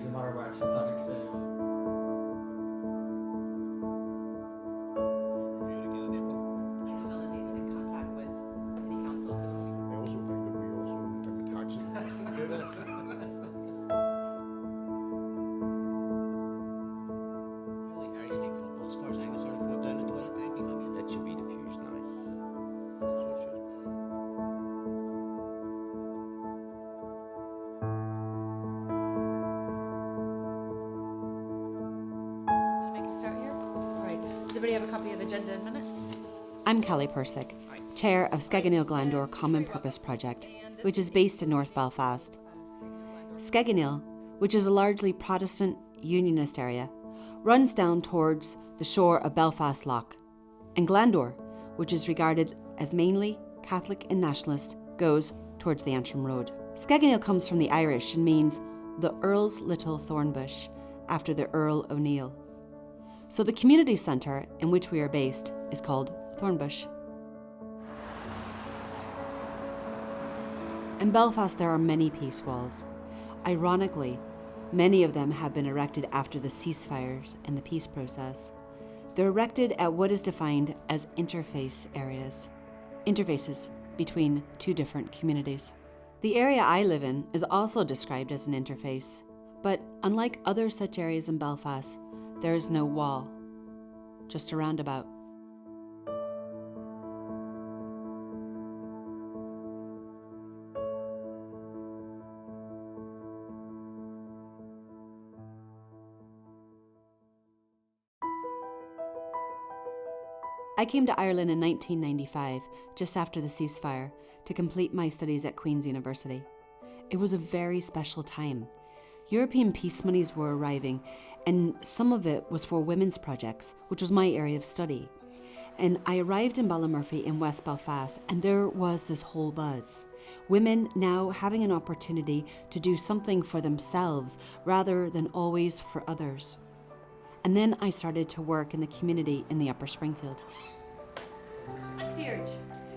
no matter what context they are. Does everybody have a copy of the agenda and minutes? I'm Callie Persick, Chair of Skegoneill Glandore Common Purpose project, which is based in North Belfast. Skegoneill, which is a largely Protestant unionist area, runs down towards the shore of Belfast Lough, and Glandore, which is regarded as mainly Catholic and nationalist, goes towards the Antrim Road. Skegoneill comes from the Irish and means the Earl's Little Thornbush, after the Earl O'Neill. So the community centre in which we are based is called Thornbush. In Belfast there are many peace walls. Ironically, many of them have been erected after the ceasefires and the peace process. They're erected at what is defined as interface areas, interfaces between two different communities. The area I live in is also described as an interface, but unlike other such areas in Belfast, there is no wall, just a roundabout. I came to Ireland in 1995, just after the ceasefire, to complete my studies at Queen's University. It was a very special time. European peace monies were arriving, and some of it was for women's projects, which was my area of study. And I arrived in Ballymurphy in West Belfast, and there was this whole buzz. Women now having an opportunity to do something for themselves rather than always for others. And then I started to work in the community in the Upper Springfield. Deirdre.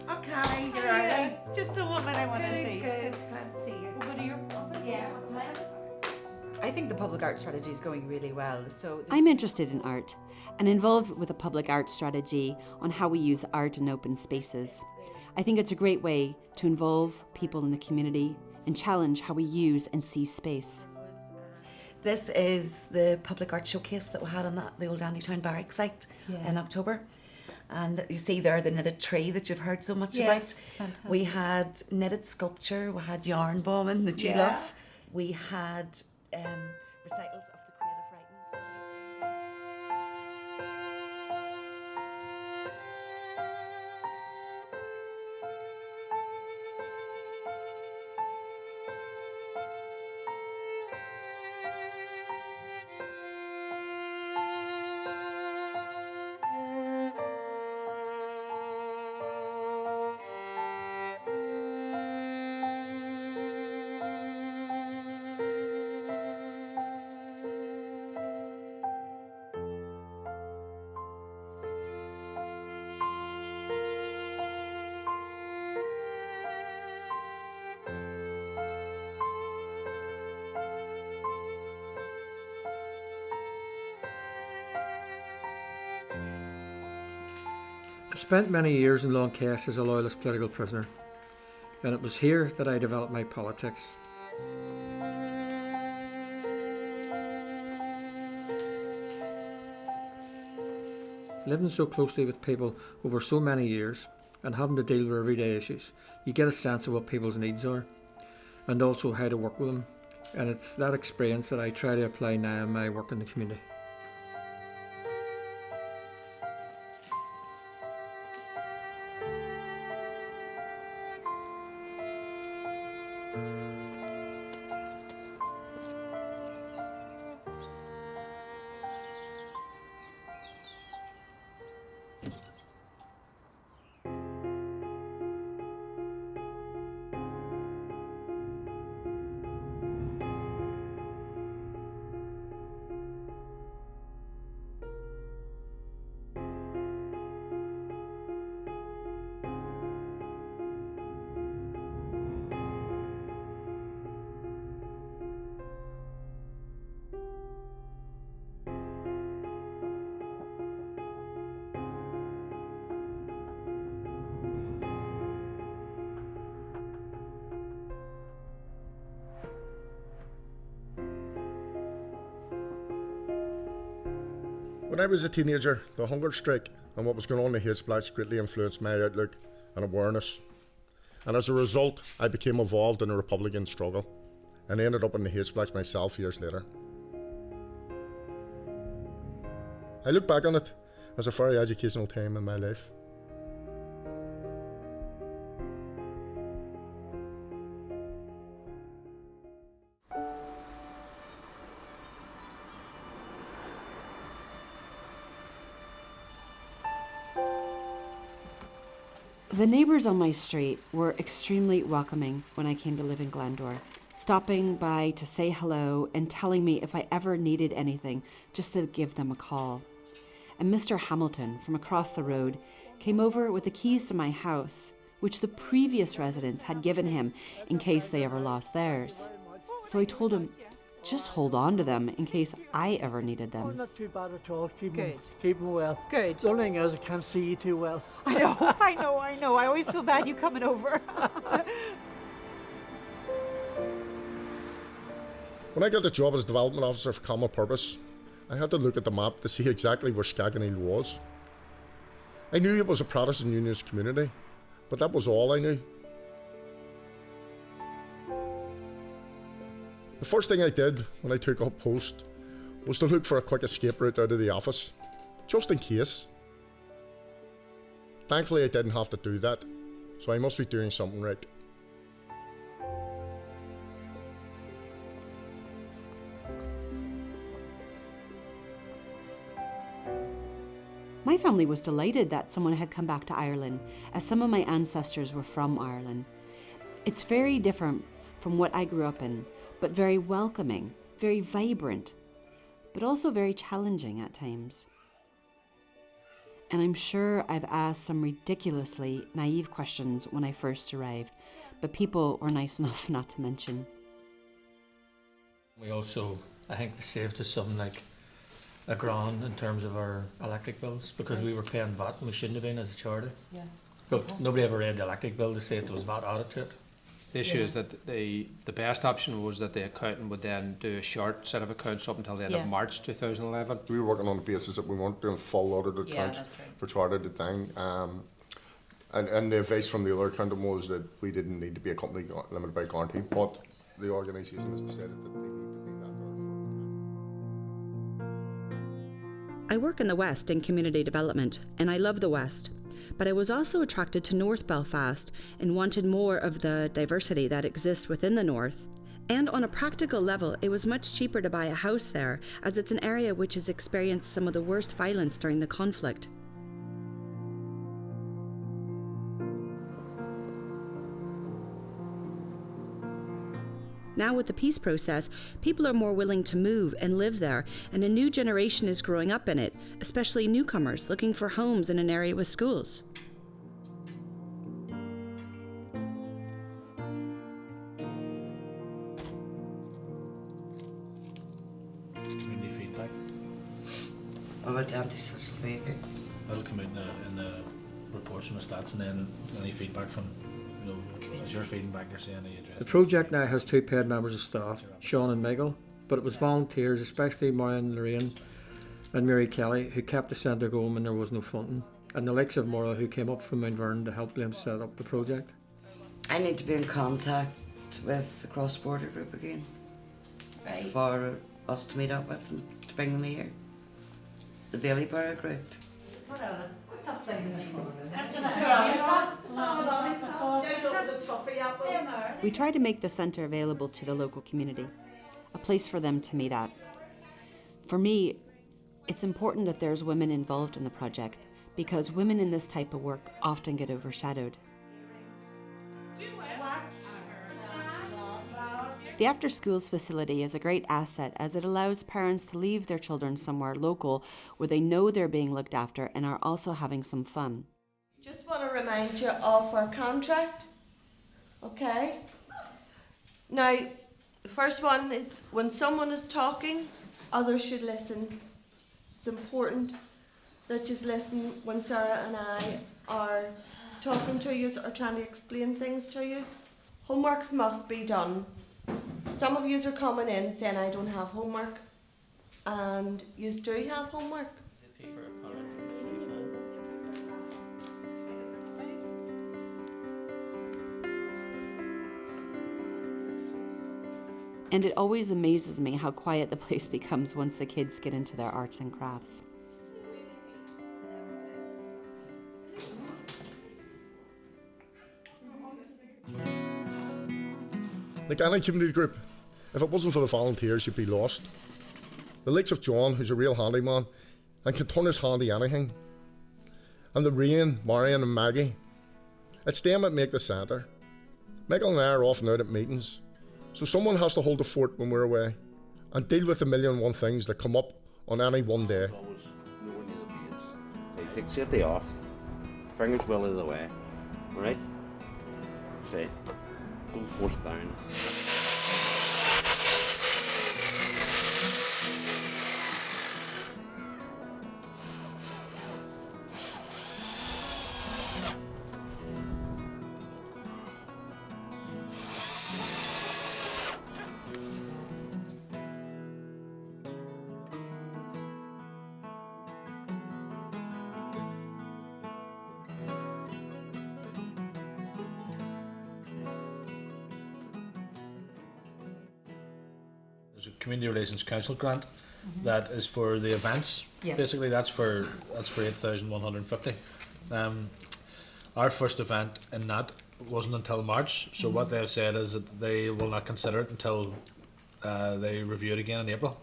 Okay, you're Hiya. right. Just the woman I want to see. Good. It's glad to see you. We'll go to your office. Yeah. I think the public art strategy is going really well. So I'm interested in art and involved with a public art strategy on how we use art in open spaces. I think it's a great way to involve people in the community and challenge how we use and see space. This is the public art showcase that we had on the old Andytown Barrack site in October. And you see there the knitted tree that you've heard so much about. It's fantastic. We had knitted sculpture, we had yarn bombing that you love. We had recitals of the creative writing. I spent many years in Loncast as a loyalist political prisoner, and it was here that I developed my politics. Living so closely with people over so many years and having to deal with everyday issues, you get a sense of what people's needs are and also how to work with them. And it's that experience that I try to apply now in my work in the community. When I was a teenager, the hunger strike and what was going on in the hate splats greatly influenced my outlook and awareness. And as a result, I became involved in the Republican struggle and ended up in the hate splats myself years later. I look back on it as a very educational time in my life. The neighbours on my street were extremely welcoming when I came to live in Glandore, stopping by to say hello and telling me if I ever needed anything, just to give them a call. And Mr. Hamilton from across the road came over with the keys to my house, which the previous residents had given him in case they ever lost theirs. So I told him, just hold on to them in case I ever needed Oh, them. not too bad at all. Keep Good. them well. Good. The only thing is I can't see you too well. I know. I always feel bad you coming over. When I got the job as Development Officer for Common Purpose, I had to look at the map to see exactly where Skegoneill was. I knew it was a Protestant Unionist community, but that was all I knew. The first thing I did when I took up post was to look for a quick escape route out of the office, just in case. Thankfully I didn't have to do that, so I must be doing something right. My family was delighted that someone had come back to Ireland, as some of my ancestors were from Ireland. It's very different from what I grew up in, but very welcoming, very vibrant, but also very challenging at times. And I'm sure I've asked some ridiculously naive questions when I first arrived, but people were nice enough not to mention. We also, I think, saved us something like £1,000 in terms of our electric bills, because we were paying VAT and we shouldn't have been as a charity. Yeah. But nobody ever read the electric bill to say there was VAT added to it. The issue is that the best option was that the accountant would then do a short set of accounts up until the end of March 2011. We were working on the basis that we weren't doing full audited accounts that's right. for chartered thing. And the advice from the other accountant was that we didn't need to be a company limited by guarantee, but the organisation has decided that they need to be that. I work in the West in community development, and I love the West. But I was also attracted to North Belfast and wanted more of the diversity that exists within the North. And on a practical level, it was much cheaper to buy a house there, as it's an area which has experienced some of the worst violence during the conflict. Now with the peace process, people are more willing to move and live there, and a new generation is growing up in it, especially newcomers looking for homes in an area with schools. Community feedback. About anti-social behaviour. That'll come in the reports from the stats, and then any feedback from, as you're feeding back, you're saying any address. The project now has 2 paid members of staff, Sean and Michael, but it was volunteers, especially Marion Lorraine and Mary Kelly, who kept the centre going when there was no funding, and the likes of Maura, who came up from Mount Vernon to help them set up the project. I need to be in contact with the cross-border group again. Right. For us to meet up with them, to bring them here. The Bailey-Borough group. We try to make the centre available to the local community, a place for them to meet at. For me, it's important that there's women involved in the project, because women in this type of work often get overshadowed. The after schools facility is a great asset, as it allows parents to leave their children somewhere local where they know they're being looked after and are also having some fun. Just want to remind you of our contract. Okay? Now, the first one is when someone is talking, others should listen. It's important that you listen when Sarah and I are talking to you or trying to explain things to you. Homeworks must be done. Some of you are coming in saying I don't have homework, and you do have homework. And it always amazes me how quiet the place becomes once the kids get into their arts and crafts. Like any community group, if it wasn't for the volunteers, you'd be lost. The likes of John, who's a real handyman, and can turn his hand to anything. And the Rain, Marion and Maggie. It's them that make the centre. Michael and I are often out at meetings, so someone has to hold the fort when we're away and deal with the million and one things that come up on any one day. Always knowing your beads. Okay, take safety off, fingers well out of the way, alright? See, don't force it down. There's a Community Relations Council grant that is for the events. Yeah. Basically, that's for 8,150. Our first event in that wasn't until March, so what they've said is that they will not consider it until they review it again in April.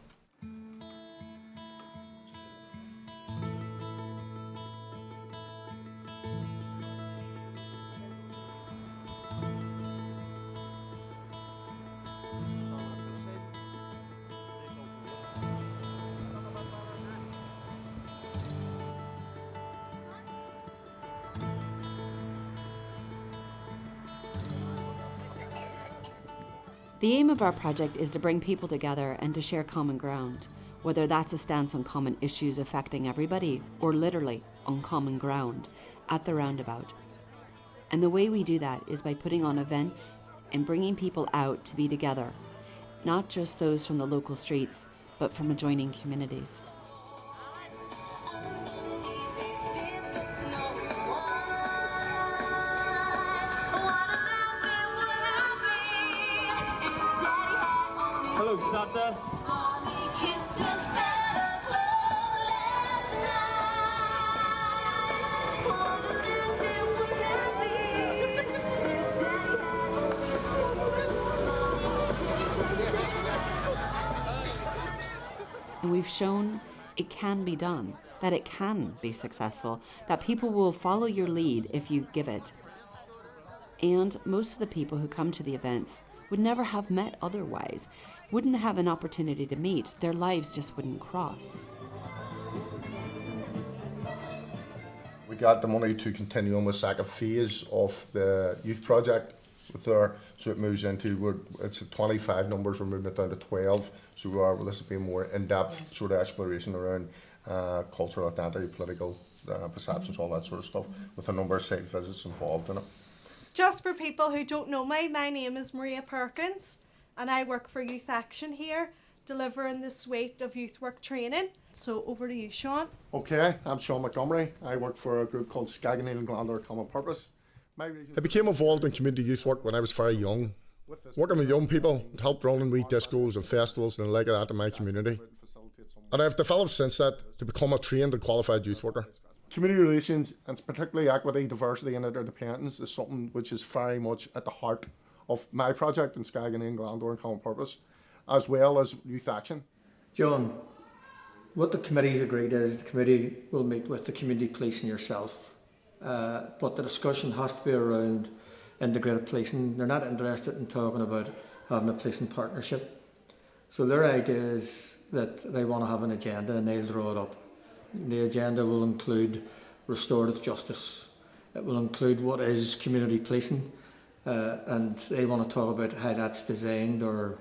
The aim of our project is to bring people together and to share common ground, whether that's a stance on common issues affecting everybody or literally on common ground at the roundabout. And the way we do that is by putting on events and bringing people out to be together, not just those from the local streets, but from adjoining communities. Hello, Santa. And we've shown it can be done, that it can be successful, that people will follow your lead if you give it. And most of the people who come to the events would never have met otherwise, wouldn't have an opportunity to meet, their lives just wouldn't cross. We got the money to continue on with second phase of the youth project with our, so it moves into, it's at 25 numbers, we're moving it down to 12, so this will be more in-depth sort of exploration around cultural identity, political perceptions, all that sort of stuff, with a number of site visits involved in it. Just for people who don't know me, my name is Maria Perkins and I work for Youth Action here, delivering the suite of youth work training. So over to you, Sean. Okay, I'm Sean Montgomery. I work for a group called Skegoneill and Glandore Common Purpose. I became involved in community youth work when I was very young. Working with young people, helped running wee discos and festivals and the like of that in my community. And I've developed since that to become a trained and qualified youth worker. Community relations, and particularly equity, diversity and interdependence, is something which is very much at the heart of my project in Skegoneill and Glandore Common Purpose, as well as youth action. John, what the committee's agreed is the committee will meet with the community police and yourself, but the discussion has to be around integrated policing. They're not interested in talking about having a policing partnership. So their idea is that they want to have an agenda and they'll draw it up. The agenda will include restorative justice. It will include what is community policing, and they want to talk about how that's designed or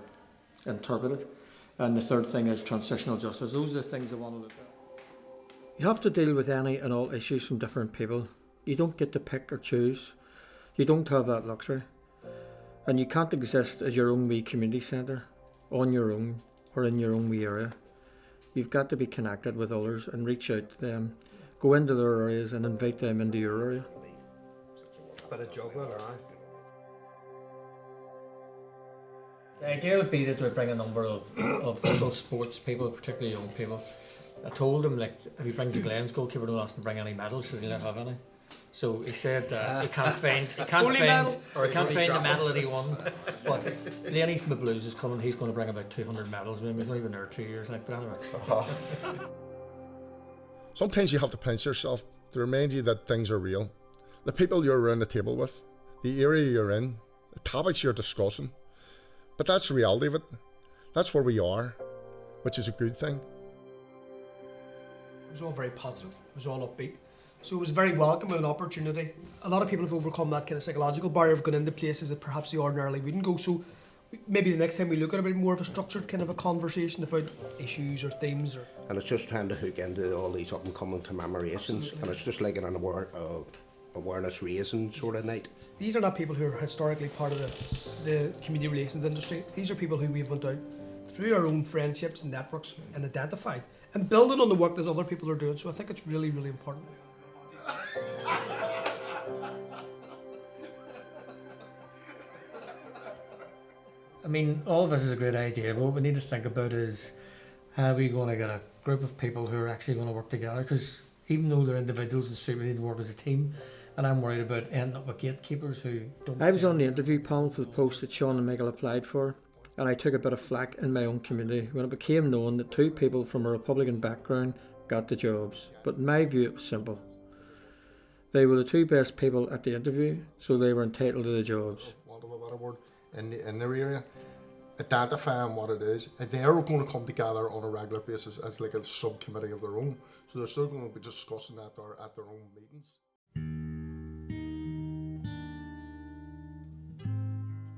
interpreted. And the third thing is transitional justice. Those are the things I want to look at. You have to deal with any and all issues from different people. You don't get to pick or choose. You don't have that luxury. And you can't exist as your own wee community centre, on your own, or in your own wee area. You've got to be connected with others and reach out to them. Go into their areas and invite them into your area. Bit of juggling, aye. The idea would be that they would bring a number of local sports people, particularly young people. I told him, like, if he brings the Glens goalkeeper, don't ask him to bring any medals, so he'll not have any. So he said he can't find the medal that he won. But Lenny from the Blues is coming. He's going to bring about 200 medals with him. He's only been there 2 years, like. But anyway. Sometimes you have to pinch yourself to remind you that things are real. The people you're around the table with, the area you're in, the topics you're discussing. But that's the reality of it. That's where we are, which is a good thing. It was all very positive. It was all upbeat. So it was very welcome and an opportunity. A lot of people have overcome that kind of psychological barrier of going into places that perhaps they ordinarily wouldn't go. So maybe the next time we look at a bit more of a structured kind of a conversation about issues or themes. And it's just trying to hook into all these up and coming commemorations. Absolutely. And it's just like an awareness raising sort of night. These are not people who are historically part of the community relations industry. These are people who we've went out through our own friendships and networks and identified and building on the work that other people are doing. So I think it's really, really important. I mean, all of this is a great idea, but what we need to think about is how are we going to get a group of people who are actually going to work together? Because even though they're individuals, it's true we need to work as a team. And I'm worried about ending up with gatekeepers who don't... I was on the interview panel for the post that Sean and Michael applied for, and I took a bit of flack in my own community when it became known that 2 people from a Republican background got the jobs. But in my view, it was simple. They were the 2 best people at the interview, so they were entitled to the jobs. Want of a better word, in their area, identifying what it is, and they're going to come together on a regular basis as like a subcommittee of their own. So they're still going to be discussing that at their own meetings.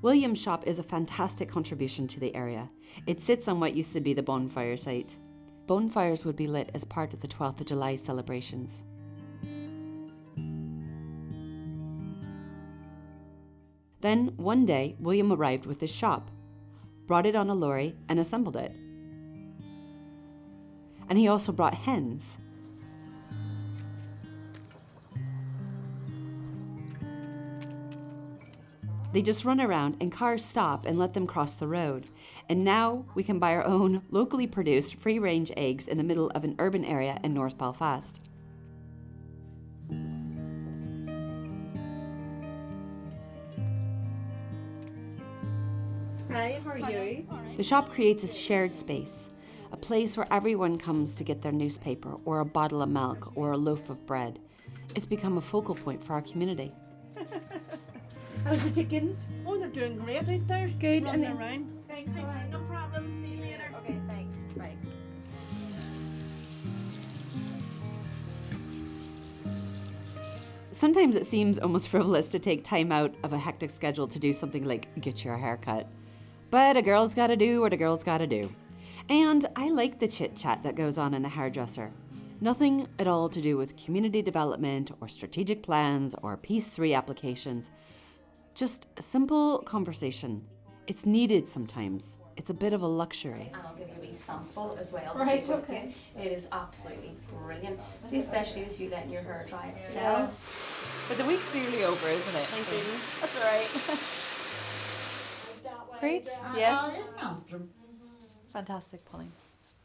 William's shop is a fantastic contribution to the area. It sits on what used to be the bonfire site. Bonfires would be lit as part of the 12th of July celebrations. Then, one day, William arrived with his shop, brought it on a lorry and assembled it. And he also brought hens. They just run around and cars stop and let them cross the road. And now we can buy our own locally produced free-range eggs in the middle of an urban area in North Belfast. Hi, how are you? The shop creates a shared space, a place where everyone comes to get their newspaper or a bottle of milk or a loaf of bread. It's become a focal point for our community. How's the chickens? Oh, they're doing great out there. Good. Running And around. Thanks. No problem. See you later. Okay, thanks. Bye. Sometimes it seems almost frivolous to take time out of a hectic schedule to do something like get your hair cut. But a girl's gotta do what a girl's gotta do. And I like the chit-chat that goes on in the hairdresser. Nothing at all to do with community development or strategic plans or Piece 3 applications. Just a simple conversation. It's needed sometimes. It's a bit of a luxury. And I'll give you a wee sample as well. Right, to take with okay. you. It is absolutely brilliant. See, especially with you letting your hair dry itself. But the week's nearly over, isn't it? Thank So you. That's all right. Great. Yeah. Fantastic, Polly.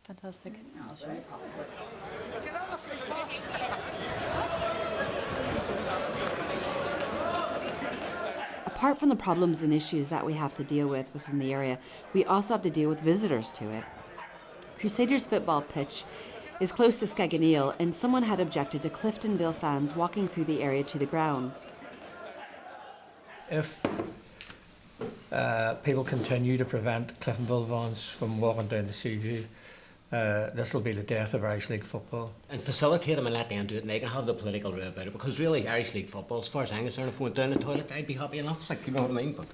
Fantastic. Apart from the problems and issues that we have to deal with within the area, we also have to deal with visitors to it. Crusaders football pitch is close to Skegoneill, and someone had objected to Cliftonville fans walking through the area to the grounds. If people continue to prevent Cliftonville fans from walking down to Seaview, this will be the death of Irish League football. And facilitate them and let them do it, and they can have the political row about it, because really Irish League football, as far as I'm concerned, if we went down the toilet, I'd be happy enough, like, you know what I mean? But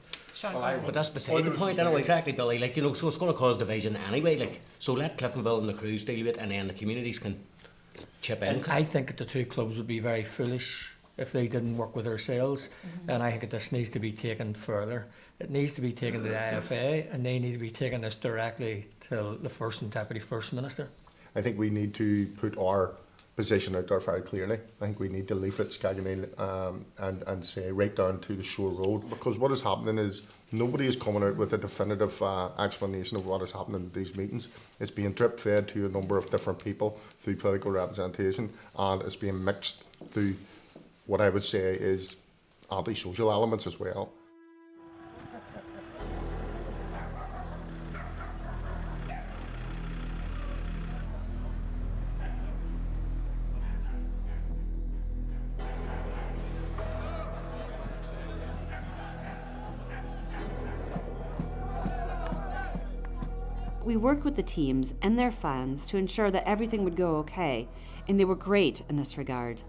that's beside the point. I know exactly, Billy, like, you know, so it's going to cause division anyway, like, so let Cliftonville and the Crews deal with it, and then the communities can chip in. I think that the 2 clubs would be very foolish if they didn't work with ourselves, and I think that this needs to be taken further. It needs to be taken to the IFA, and they need to be taking this directly to the First and Deputy First Minister. I think we need to put our position out there very clearly. I think we need to leaflet Skegoneill and say right down to the shore road, because what is happening is nobody is coming out with a definitive explanation of what is happening in these meetings. It's being drip fed to a number of different people through political representation, and it's being mixed through what I would say is anti-social elements as well. We worked with the teams and their fans to ensure that everything would go okay, and they were great in this regard.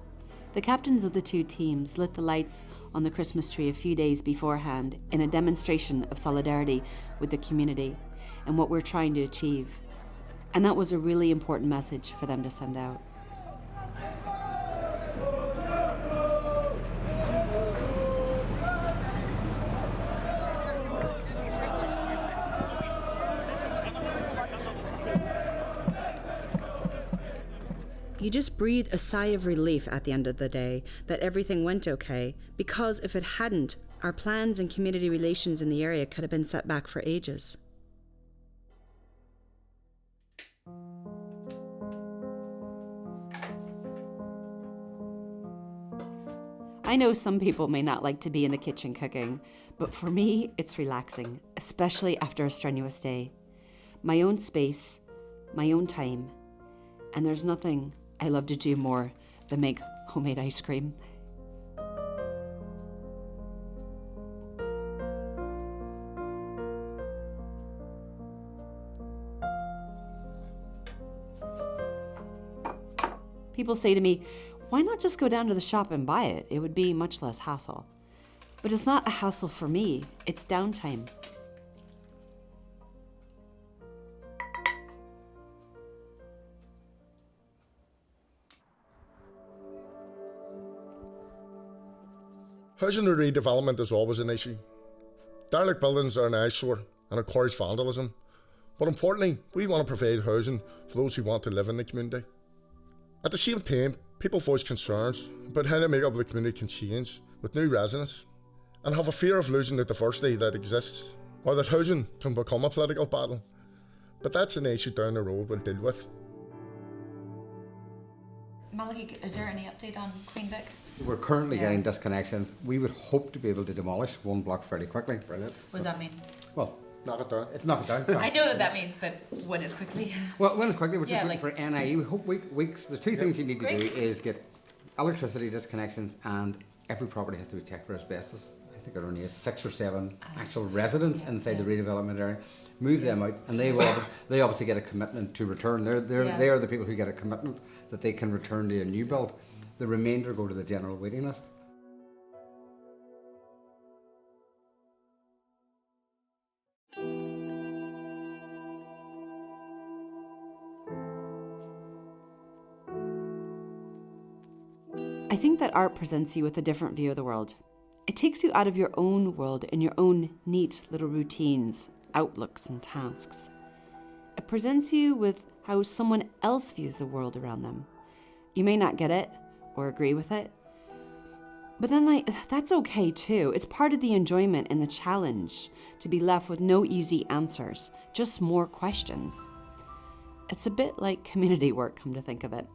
The captains of the two teams lit the lights on the Christmas tree a few days beforehand in a demonstration of solidarity with the community and what we're trying to achieve. And that was a really important message for them to send out. You just breathe a sigh of relief at the end of the day that everything went okay, because if it hadn't, our plans and community relations in the area could have been set back for ages. I know some people may not like to be in the kitchen cooking, but for me, it's relaxing, especially after a strenuous day. My own space, my own time, and there's nothing I love to do more than make homemade ice cream. People say to me, why not just go down to the shop and buy it? It would be much less hassle. But it's not a hassle for me, it's downtime. Housing redevelopment is always an issue. Derelict buildings are an eyesore and encourage vandalism. But importantly, we want to provide housing for those who want to live in the community. At the same time, people voice concerns about how the makeup of the community can change with new residents, and have a fear of losing the diversity that exists, or that housing can become a political battle. But that's an issue down the road we'll deal with. Malachi, is there any update on Queen Vic? We're currently getting disconnections. We would hope to be able to demolish one block fairly quickly. Brilliant. What does that mean? Well, knock it down. It's knock it down. I know what that means, but when is quickly? Well, when it's quickly, we're just Yeah, looking for NIE. We hope weeks. There's two things you need to do is get electricity disconnections, and every property has to be checked for asbestos. I think there only is 6 or 7 actual residents inside the redevelopment area. Move them out, and they obviously get a commitment to return. They are the people who get a commitment that they can return to a new build. The remainder go to the general waiting list. I think that art presents you with a different view of the world. It takes you out of your own world and your own neat little routines, outlooks and tasks. It presents you with how someone else views the world around them. You may not get it or agree with it, but then that's okay too. It's part of the enjoyment and the challenge to be left with no easy answers, just more questions. It's a bit like community work, come to think of it.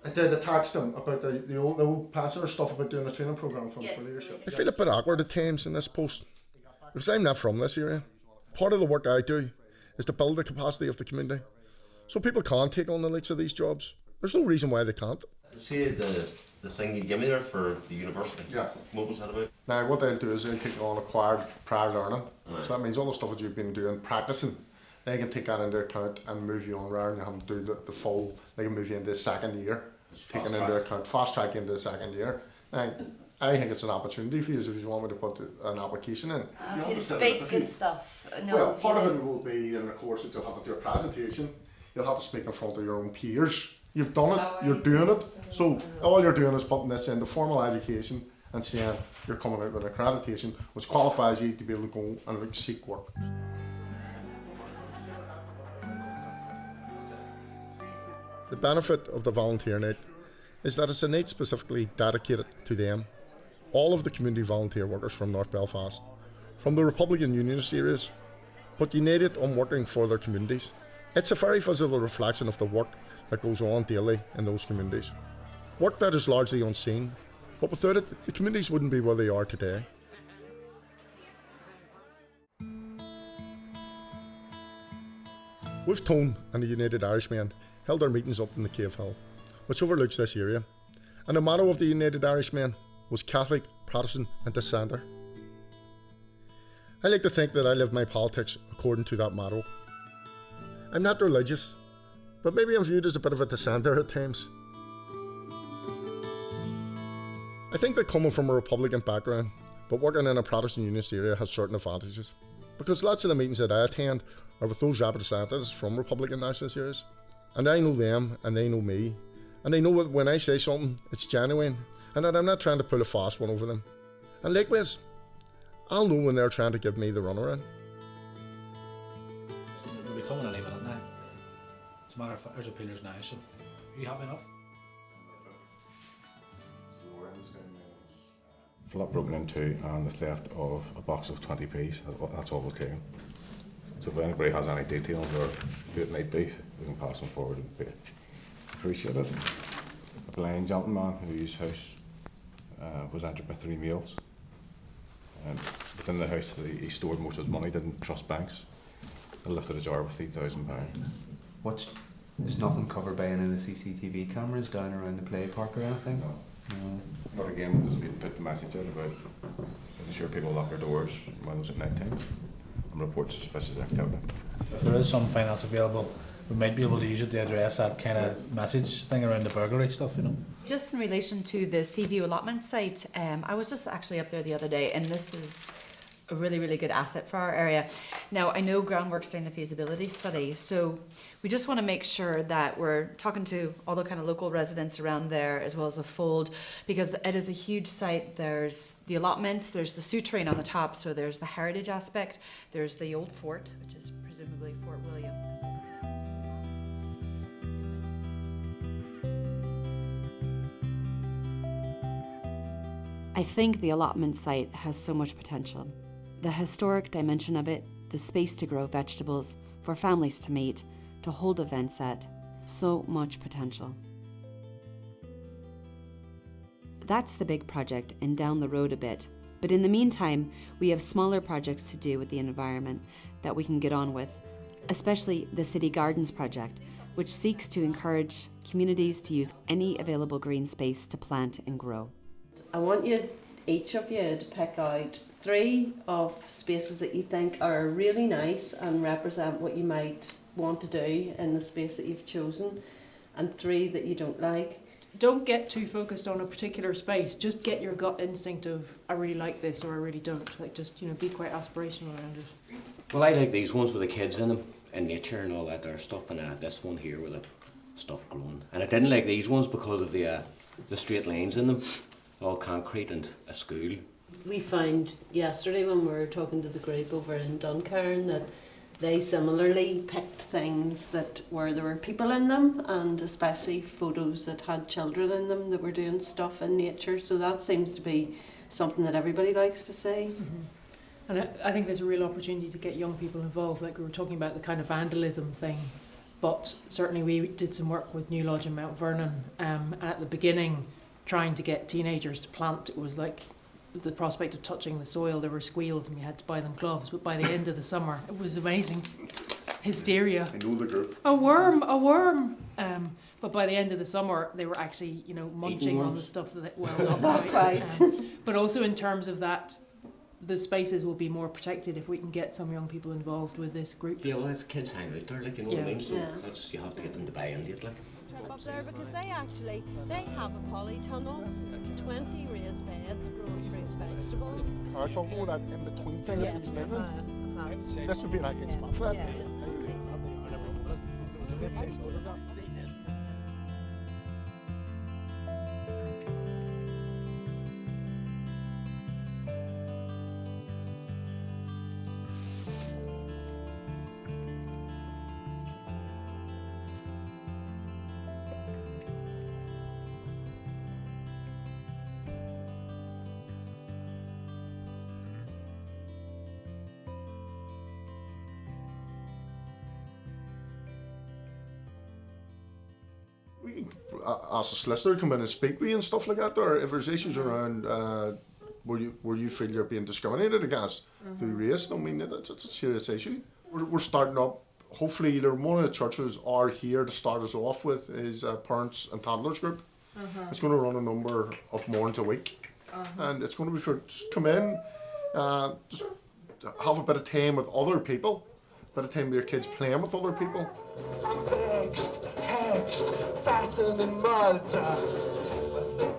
I did text them about the old passenger stuff about doing a training programme for leadership. I feel a bit awkward at times in this post, because I'm not from this area. Part of the work I do is to build the capacity of the community, so people can take on the likes of these jobs. There's no reason why they can't. See the thing you give me there for the university? Yeah. What was that about? Now what they'll do is they'll take on acquired prior learning. So that means all the stuff that you've been doing, practicing, they can take that into account and move you on rather than you have to do the full, they can move you into the second year. Taking into account, fast track into the second year. Now, I think it's an opportunity for you if you want me to put an application in. You speak and stuff. No, well, part of it will be in the course that you'll have to do a presentation. You'll have to speak in front of your own peers. You've done it, you're doing it. So all you're doing is putting this into formal education and saying you're coming out with accreditation, which qualifies you to be able to go and seek work. The benefit of the volunteer night is that it's a night specifically dedicated to them, all of the community volunteer workers from North Belfast, from the Republican Unionist areas, but united on working for their communities. It's a very visible reflection of the work that goes on daily in those communities. Work that is largely unseen, but without it, the communities wouldn't be where they are today. With Tone and the United Irishmen held their meetings up in the Cave Hill, which overlooks this area, and the motto of the United Irishmen was Catholic, Protestant and Dissenter. I like to think that I live my politics according to that motto. I'm not religious, but maybe I'm viewed as a bit of a dissenter at times. I think that coming from a Republican background, but working in a Protestant Unionist area has certain advantages, because lots of the meetings that I attend are with those representatives from Republican nationalist areas, and I know them and they know me, and they know that when I say something, it's genuine, and that I'm not trying to pull a fast one over them. And likewise, I'll know when they're trying to give me the runaround. We'll be coming any minute now. It's a matter of there's appealers now, so are you happy enough? Flat broken into and the theft of a box of 20p's, that's all was taken. So if anybody has any details or who it might be, we can pass them forward and be appreciated. A blind gentleman whose house was entered by 3 males. And within the house he stored most of his money, didn't trust banks. They lifted a jar with £3,000. Is nothing covered by any of the CCTV cameras down around the play park or anything? No. But again, we'll just be put the message out about making sure people lock their doors when it's at night time and report suspicious activity. If there is some finance available, we might be able to use it to address that kind of message thing around the burglary stuff, you know. Just in relation to the Seaview allotment site, I was just actually up there the other day, and this is a really, really good asset for our area. Now, I know groundwork's doing the feasibility study, so we just want to make sure that we're talking to all the kind of local residents around there, as well as the fold, because it is a huge site. There's the allotments, there's the Sioux train on the top, so there's the heritage aspect, there's the old fort, which is presumably Fort William. I think the allotment site has so much potential. The historic dimension of it, the space to grow vegetables, for families to meet, to hold events at, so much potential. That's the big project and down the road a bit, but in the meantime, we have smaller projects to do with the environment that we can get on with, especially the City Gardens project, which seeks to encourage communities to use any available green space to plant and grow. I want you, each of you, to pick out 3 of spaces that you think are really nice and represent what you might want to do in the space that you've chosen, and 3 that you don't like. Don't get too focused on a particular space. Just get your gut instinct of, I really like this or I really don't. Like, just, be quite aspirational around it. Well, I like these ones with the kids in them, and nature and all that there stuff, and this one here with the stuff growing. And I didn't like these ones because of the straight lines in them, all concrete and a school. We found yesterday when we were talking to the group over in Duncairn that they similarly picked things that there were people in them, and especially photos that had children in them that were doing stuff in nature. So that seems to be something that everybody likes to see. Mm-hmm. And I think there's a real opportunity to get young people involved. Like we were talking about the kind of vandalism thing, but certainly we did some work with New Lodge in Mount Vernon. At the beginning, trying to get teenagers to plant, it was like the prospect of touching the soil, there were squeals and we had to buy them gloves, but by the end of the summer it was amazing. Hysteria. I know the group. A worm. But by the end of the summer they were actually, munching on the stuff that, well, not quite. But also in terms of that, the spaces will be more protected if we can get some young people involved with this group. Yeah, well, as kids hang out there, like, what I mean, so you have to get them to buy into it, like. Up there because they have a polytunnel, 20 raised beds growing fruits, vegetables. I'm talking about that in between thing that he's living. This would be like a spot for that. ask a solicitor to come in and speak with you and stuff like that, or if there's issues around where you feel you're being discriminated against through race, I mean, it's a serious issue. We're starting up. Hopefully, either one of the churches are here to start us off with is Parents and Toddlers Group. It's going to run a number of mornings a week, and it's going to be for just come in, just have a bit of time with other people, a bit of time with your kids playing with other people. Vexed, hexed, fastened in mud.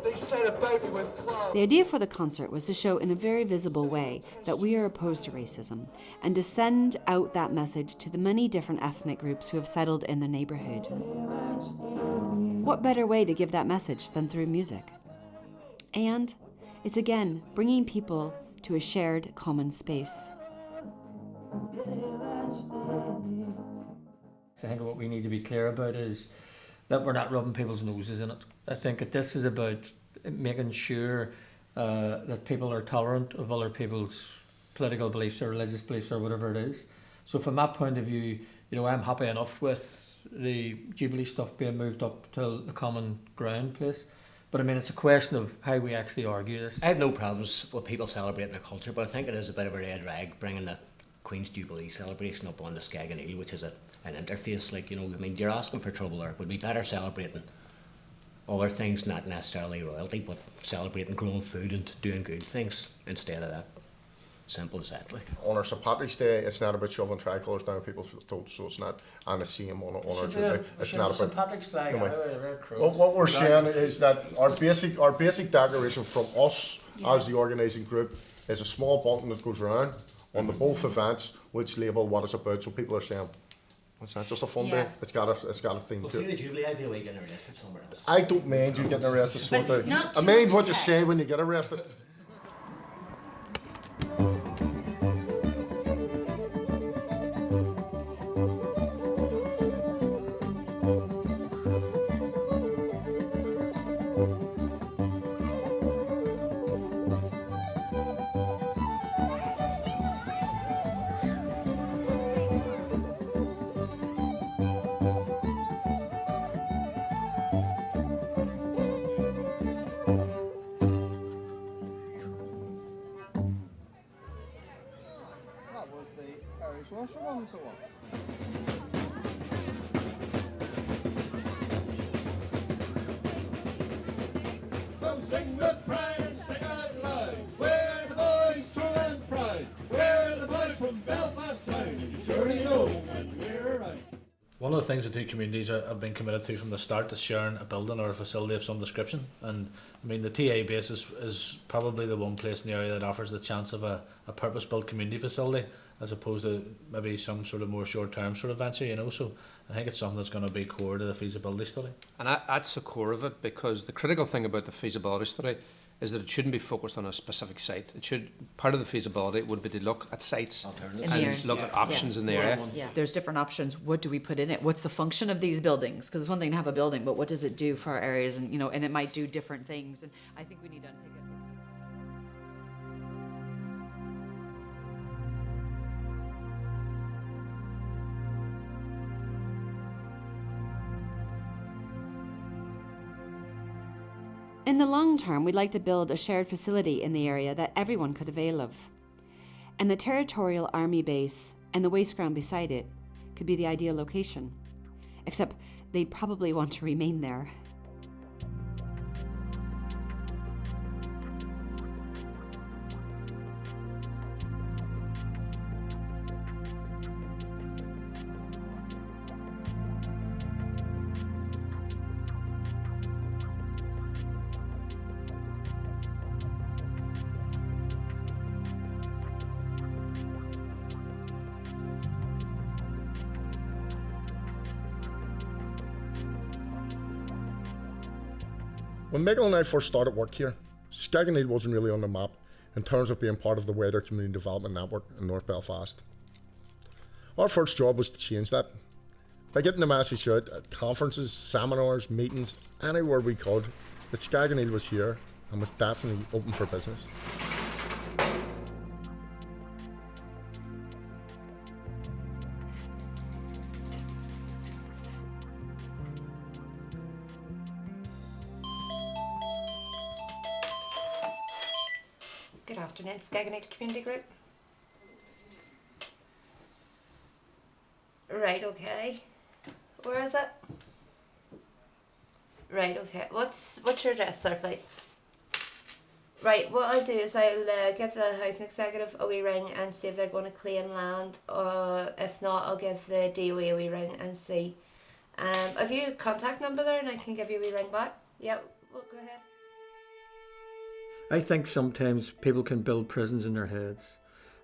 They said about me with clubs. The idea for the concert was to show in a very visible way that we are opposed to racism and to send out that message to the many different ethnic groups who have settled in the neighbourhood. What better way to give that message than through music? And it's again bringing people to a shared common space. I think what we need to be clear about is that we're not rubbing people's noses in it. I think that this is about making sure that people are tolerant of other people's political beliefs or religious beliefs or whatever it is. So from that point of view, I'm happy enough with the Jubilee stuff being moved up to the common ground place. But I mean, it's a question of how we actually argue this. I have no problems with people celebrating their culture, but I think it is a bit of a red rag bringing the Queen's Jubilee celebration up on the Skegoneill, which is an interface. You're asking for trouble there. It would be better celebrating other things, not necessarily royalty, but celebrating growing food and doing good things instead of that. Simple as that. On our St Patrick's Day, it's not about shoving tricolours down people's throats, so it's not, and the same on our Jubilee. It's not about St Patrick's flag. What we're saying is that our basic declaration from us as the organising group is a small button that goes round on the both events, which label what it's about, so people are saying, it's not just a fun day. It's got a theme to it. See the Jubilee, I'd be away getting arrested somewhere else. I don't mind you getting arrested, sort of. not I too mind much what you text. say when you get arrested. So sing with pride and sing out loud. We're the boys true and proud. We're the boys from Belfast town. And you surely know when we're around. One of the things the two communities have been committed to from the start is sharing a building or a facility of some description. And I mean, the TA base is probably the one place in the area that offers the chance of a purpose-built community facility, as opposed to maybe some sort of more short-term sort of venture, So I think it's something that's going to be core to the feasibility study. And that's the core of it, because the critical thing about the feasibility study is that it shouldn't be focused on a specific site. Part of the feasibility would be to look at sites and look at options in the area. Yeah, there's different options. What do we put in it? What's the function of these buildings? Because it's one thing to have a building, but what does it do for our areas? And and it might do different things. And I think we need to unpick it. In the long term, we'd like to build a shared facility in the area that everyone could avail of. And the Territorial Army Base and the waste ground beside it could be the ideal location. Except they'd probably want to remain there. When Michael and I first started work here, Skegoneill wasn't really on the map in terms of being part of the wider community development network in North Belfast. Our first job was to change that by getting the message out at conferences, seminars, meetings, anywhere we could, that Skegoneill was here and was definitely open for business. Good afternoon, Skegoneill Community Group. Right, okay. Where is it? Right, okay. What's your address, sir, please? Right, what I'll do is I'll give the housing executive a wee ring and see if they're going to claim land, or if not, I'll give the DOE a wee ring and see. Have you a contact number there and I can give you a wee ring back? Yep, well, go ahead. I think sometimes people can build prisons in their heads,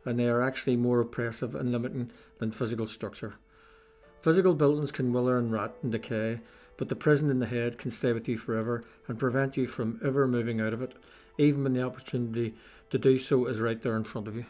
and they are actually more oppressive and limiting than physical structure. Physical buildings can wither and rot and decay, but the prison in the head can stay with you forever and prevent you from ever moving out of it, even when the opportunity to do so is right there in front of you.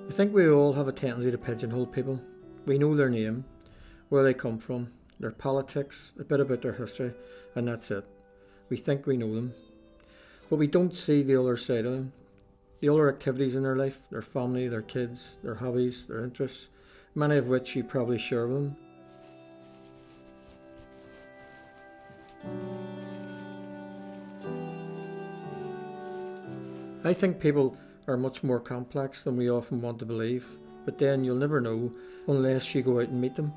I think we all have a tendency to pigeonhole people. We know their name, where they come from, their politics, a bit about their history, and that's it. We think we know them. But we don't see the other side of them. The other activities in their life, their family, their kids, their hobbies, their interests, many of which you probably share with them. I think people are much more complex than we often want to believe, but then you'll never know unless you go out and meet them.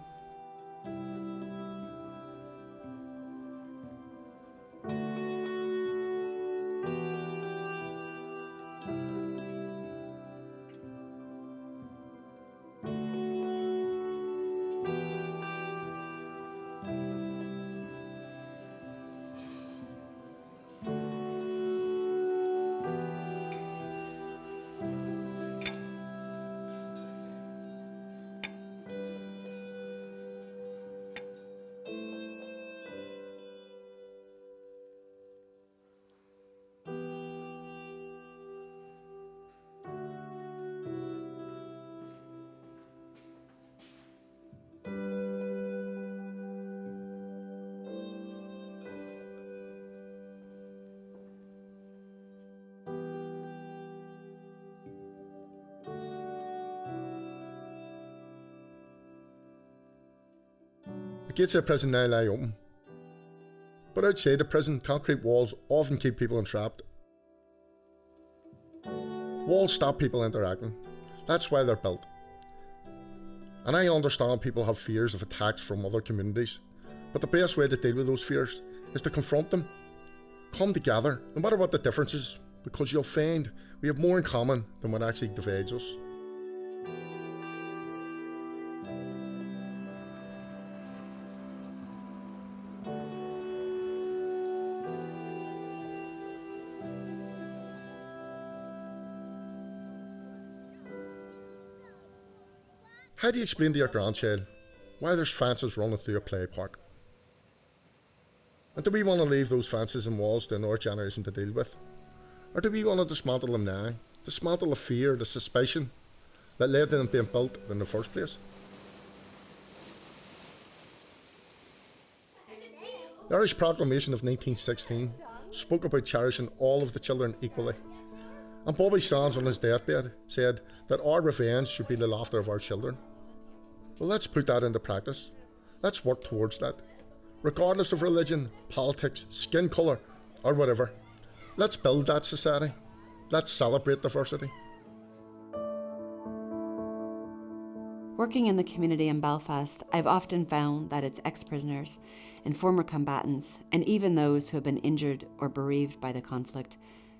The gates of the prison now lie open. But outside the prison, concrete walls often keep people entrapped. Walls stop people interacting. That's why they're built. And I understand people have fears of attacks from other communities, but the best way to deal with those fears is to confront them. Come together, no matter what the difference is, because you'll find we have more in common than what actually divides us. How do you explain to your grandchild why there's fences running through a play park? And do we want to leave those fences and walls to another generation to deal with? Or do we want to dismantle them now? Dismantle the fear, the suspicion that led to them being built in the first place? The Irish Proclamation of 1916 spoke about cherishing all of the children equally. And Bobby Sands on his deathbed said that our revenge should be the laughter of our children. Well, let's put that into practice. Let's work towards that. Regardless of religion, politics, skin colour, or whatever. Let's build that society. Let's celebrate diversity. Working in the community in Belfast, I've often found that it's ex-prisoners and former combatants, and even those who have been injured or bereaved by the conflict,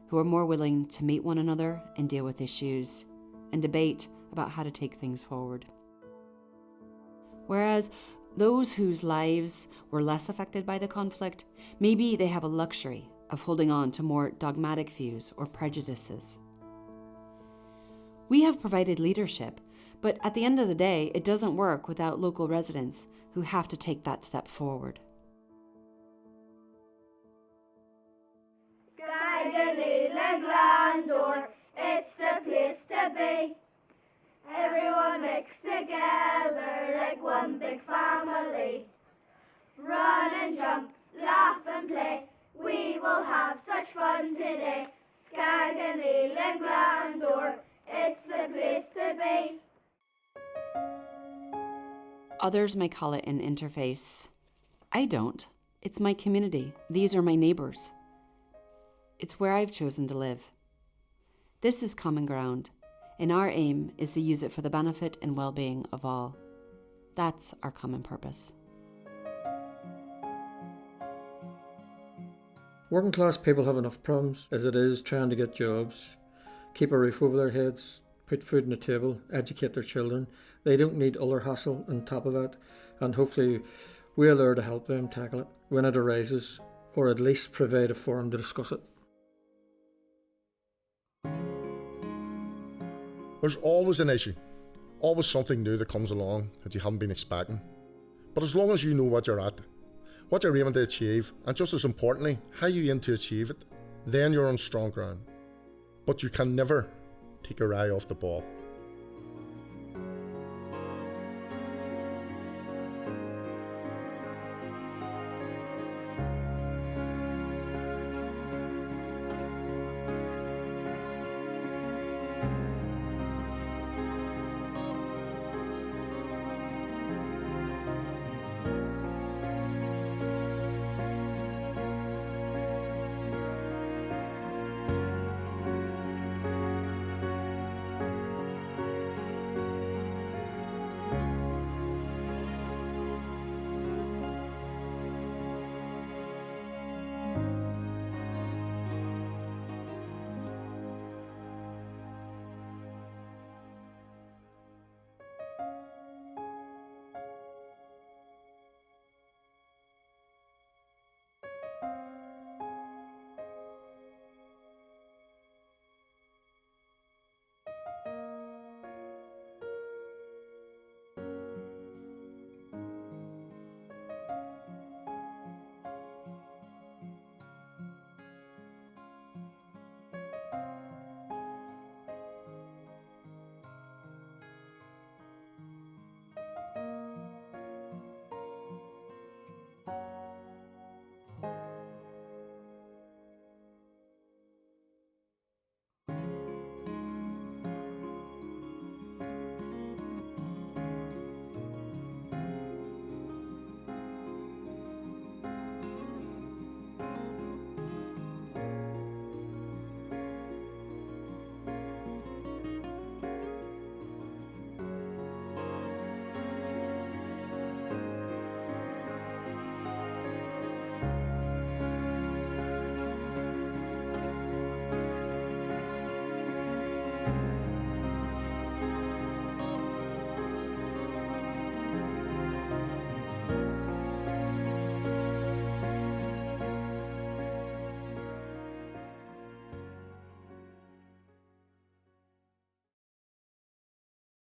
who are more willing to meet one another and deal with issues and debate about how to take things forward. Whereas those whose lives were less affected by the conflict, maybe they have a luxury of holding on to more dogmatic views or prejudices. We have provided leadership But at the end of the day, it doesn't work without local residents who have to take that step forward. Skegoneill and Glandore, it's the place to be. Everyone mixed together like one big family. Run and jump, laugh and play, we will have such fun today. Skegoneill and Glandore, it's the place to be. Others may call it an interface. I don't. It's my community. These are my neighbours. It's where I've chosen to live. This is common ground, and our aim is to use it for the benefit and well-being of all. That's our common purpose. Working class people have enough problems as it is trying to get jobs, keep a roof over their heads, put food on the table, educate their children. They don't need other hassle on top of that, and hopefully we're there to help them tackle it when it arises, or at least provide a forum to discuss it. There's always an issue, always something new that comes along that you haven't been expecting. But as long as you know what you're at, what you're aiming to achieve, and just as importantly, how you aim to achieve it, then you're on strong ground. But you can never take your eye off the ball.